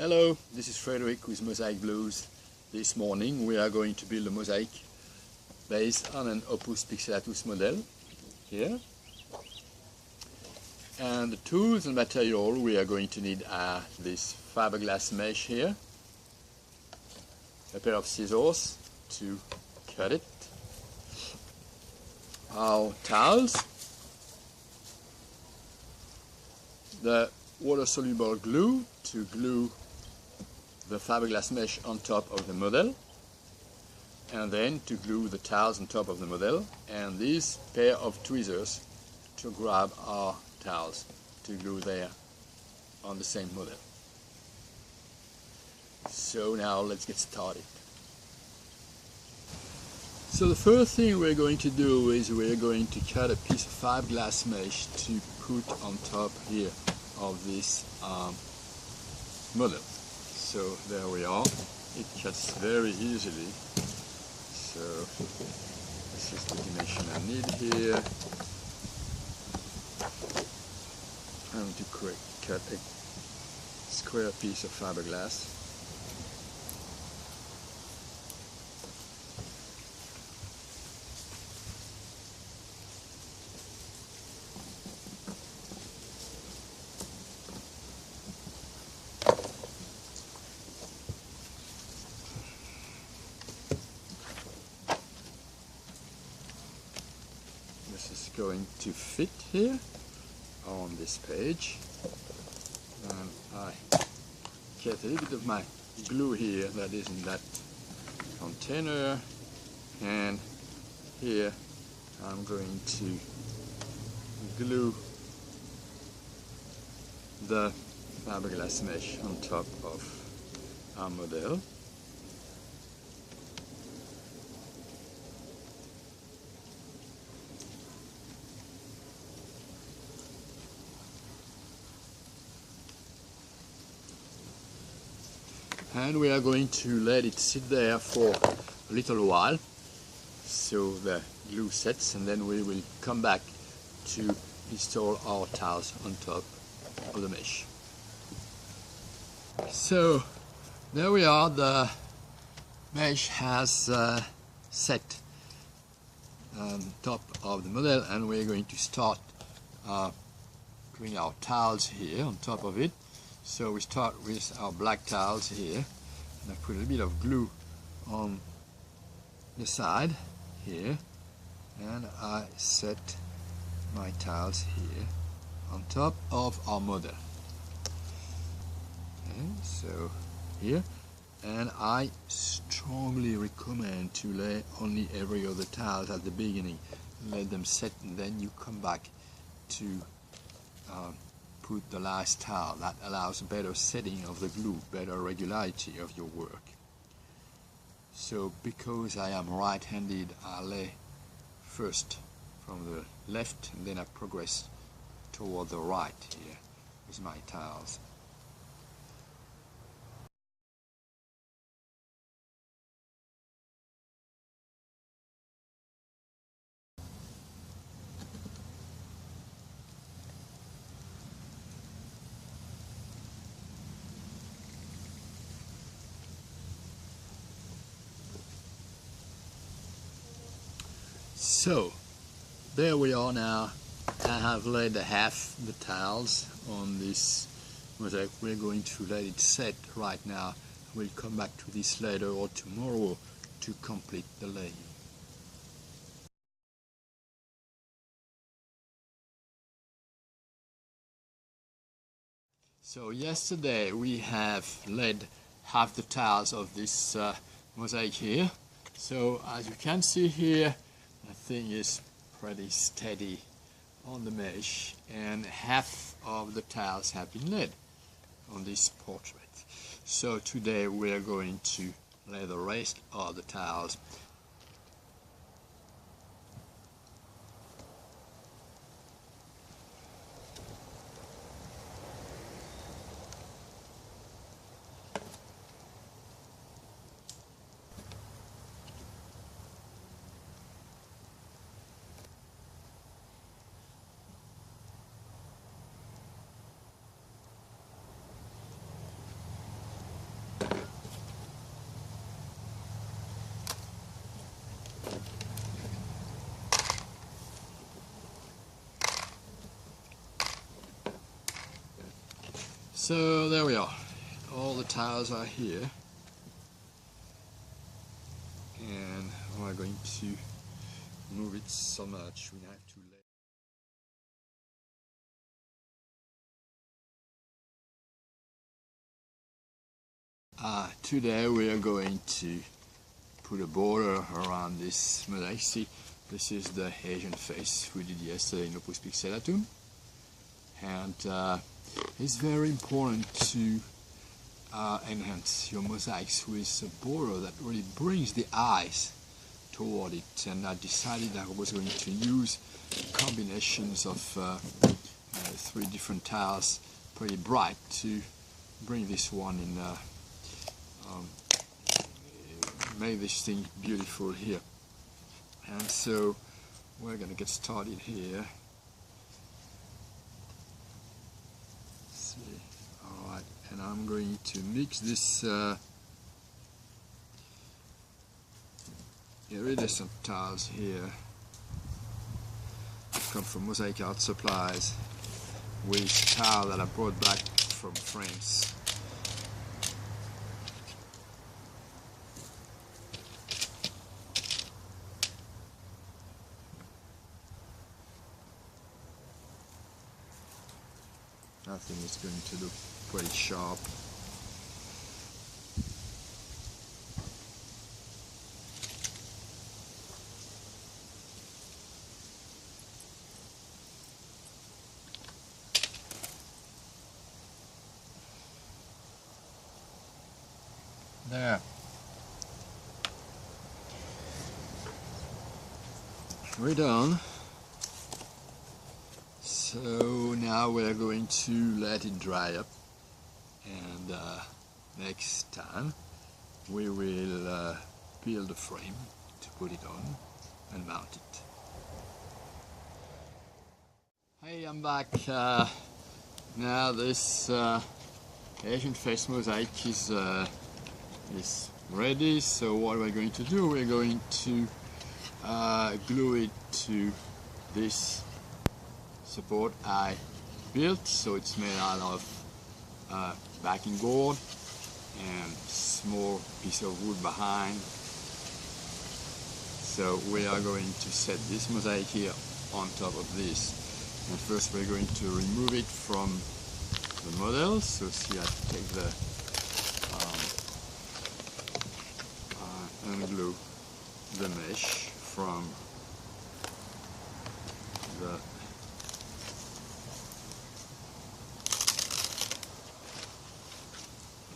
Hello, this is Frederick with Mosaic Blues. This morning we are going to build a mosaic based on an Opus Pixellatum model here. And the tools and material we are going to need are this fiberglass mesh here, a pair of scissors to cut it, our towels, the water-soluble glue to glue the fiberglass mesh on top of the model, and then to glue the towels on top of the model, and this pair of tweezers to grab our towels to glue there on the same model. So now let's get started. So the first thing we're going to do is we're going to cut a piece of fiberglass mesh to put on top here of this model. So there we are. It cuts very easily. So this is the dimension I need here. I'm going to cut a square piece of fiberglass. This is going to fit here on this page, and I get a little bit of my glue here that is in that container, and here I'm going to glue the fiberglass mesh on top of our model. And we are going to let it sit there for a little while so the glue sets, and then we will come back to install our towels on top of the mesh. So there we are, the mesh has set on top of the model, and we're going to start putting our towels here on top of it. So we start with our black towels here, and I put a bit of glue on the side here, and I set my towels here on top of our model. Okay, so here, and I strongly recommend to lay only every other towel at the beginning. Let them set, and then you come back to put the last towel. That allows better setting of the glue, better regularity of your work. So because I am right-handed, I lay first from the left, and then I progress toward the right here with my towels. So there we are now. I have laid half the towels on this mosaic. We're going to let it set right now. We'll come back to this later or tomorrow to complete the laying. So yesterday we have laid half the towels of this mosaic here. So as you can see here, the thing is pretty steady on the mesh, and half of the towels have been laid on this portrait. So today we are going to lay the rest of the towels. So there we are, all the tiles are here, and we're going to move it so much we have to today we are going to put a border around this mosaic. See, this is the Asian face we did yesterday in Opus Pixellatum, and it's very important to enhance your mosaics with a border that really brings the eyes toward it. And I decided I was going to use combinations of 3 different tiles, pretty bright, to bring this one in, make this thing beautiful here. And so we're going to get started here. See, all right, and I'm going to mix this iridescent tiles here, come from Mosaic Art Supplies, with tile that I brought back from France. I think it's going to look pretty sharp. There. We're done. So now we're going to let it dry up, and next time we will build a frame to put it on and mount it. Hey, I'm back. Now this Asian face mosaic is ready, so what we're going to do, we're going to glue it to this support I built. So it's made out of backing board and small piece of wood behind. So we are going to set this mosaic here on top of this, and first we're going to remove it from the model. So see, I take the unglue the mesh from the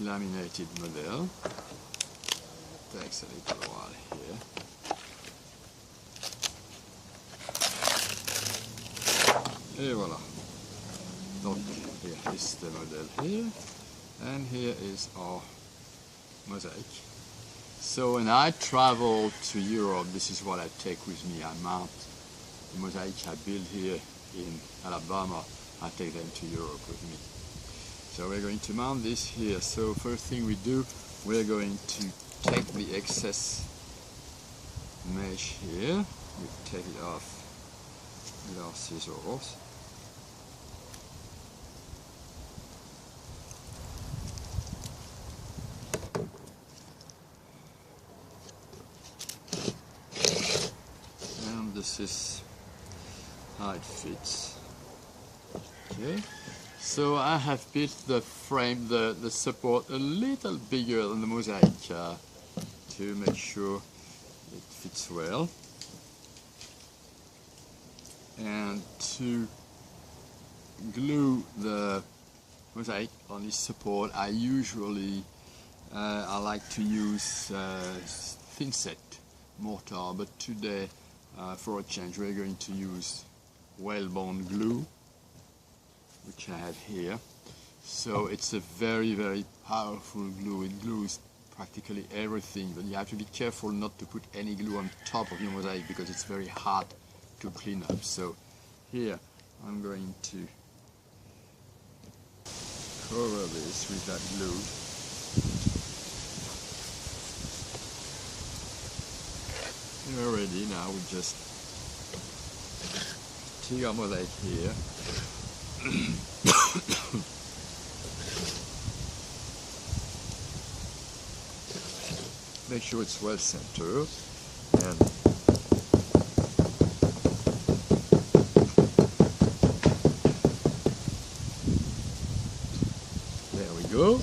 laminated model. Takes a little while here. Et voilà. Donc here is the model here, and here is our mosaic. So when I travel to Europe, this is what I take with me. I mount the mosaic I build here in Alabama. I take them to Europe with me. So we're going to mount this here. So first thing we do, we're going to take the excess mesh here. We take it off with our scissors. And this is how it fits. Okay. So I have built the frame, the support a little bigger than the mosaic to make sure it fits well. And to glue the mosaic on this support, I usually I like to use thinset mortar, but today for a change we're going to use Weldbond glue, which I have here. So it's a very, very powerful glue. It glues practically everything, but you have to be careful not to put any glue on top of your mosaic because it's very hard to clean up. So here I'm going to cover this with that glue. We're ready now. We just take our mosaic here. make sure it's well centered, and there we go.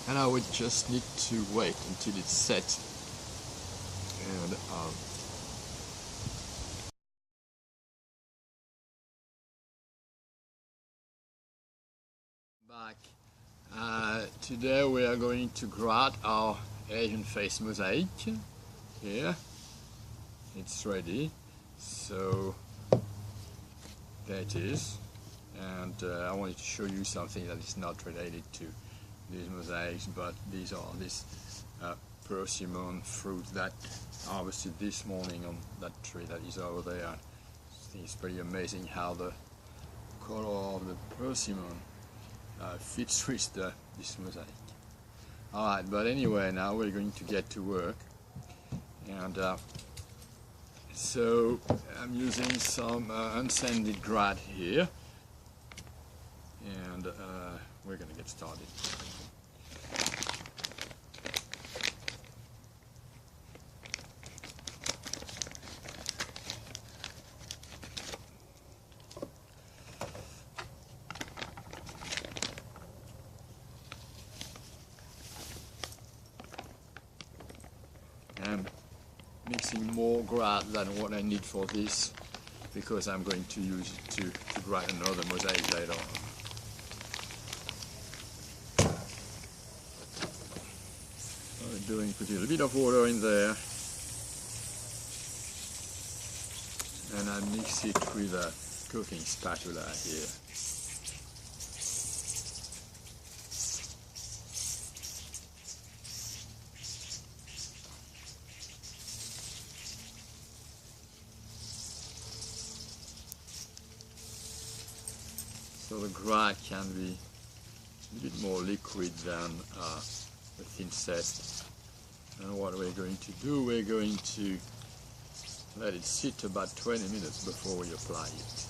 And I would just need to wait until it's set, and back. Today we are going to grout our Asian face mosaic. Here, it's ready. So there it is, and I wanted to show you something that is not related to these mosaics, but these are this persimmon fruit that harvested this morning on that tree that is over there. I think it's pretty amazing how the color of the persimmon fits with this mosaic. Alright, but anyway, now we're going to get to work, and so I'm using some unsanded grout here, and we're going to get started. I'm mixing more grout than what I need for this, because I'm going to use it to grout another mosaic later on. What I'm doing, putting a little bit of water in there, and I mix it with a cooking spatula here. So the grout can be a bit more liquid than the thinset. And what we're going to do, we're going to let it sit about 20 minutes before we apply it.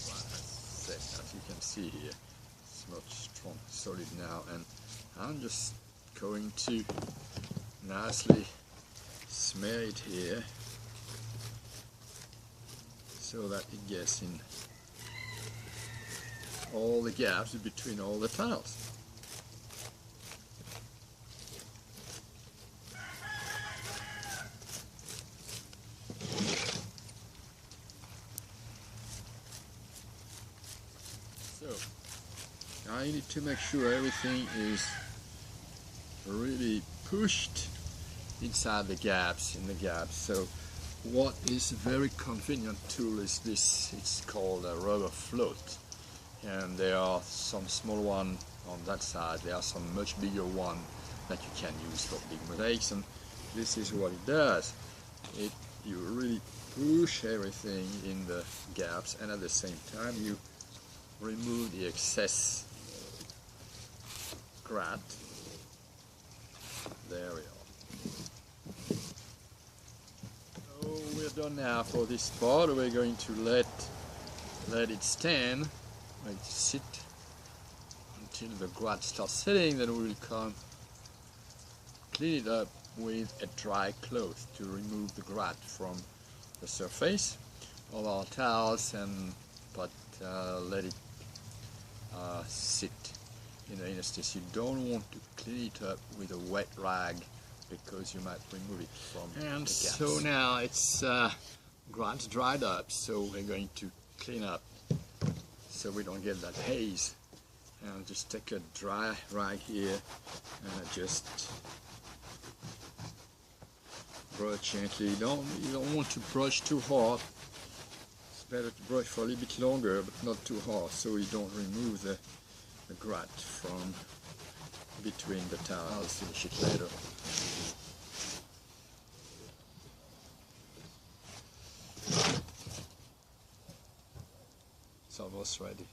Well, that's set, as you can see here. It's much strong, solid now, and I'm just going to nicely smear it here so that it gets in all the gaps between all the tiles. So now you need to make sure everything is really pushed inside the gaps, in the gaps. So what is a very convenient tool is this. It's called a rubber float. And there are some small one on that side, there are some much bigger one that you can use for big mosaics, and this is what it does. You really push everything in the gaps, and at the same time you remove the excess grout. There we are. So we're done now for this part. We're going to let it stand. Let it sit until the grout starts setting, then we will come clean it up with a dry cloth to remove the grout from the surface of our towels, and let it sit in the interstice. You don't want to clean it up with a wet rag because you might remove it from the gaps. So now it's grout's dried up, so we're going to clean up so we don't get that haze. And I'll just take a dry rag here and I just brush gently. You don't want to brush too hard. It's better to brush for a little bit longer, but not too hard, so you don't remove the grout from between the tiles. I'll finish it later. It's almost ready.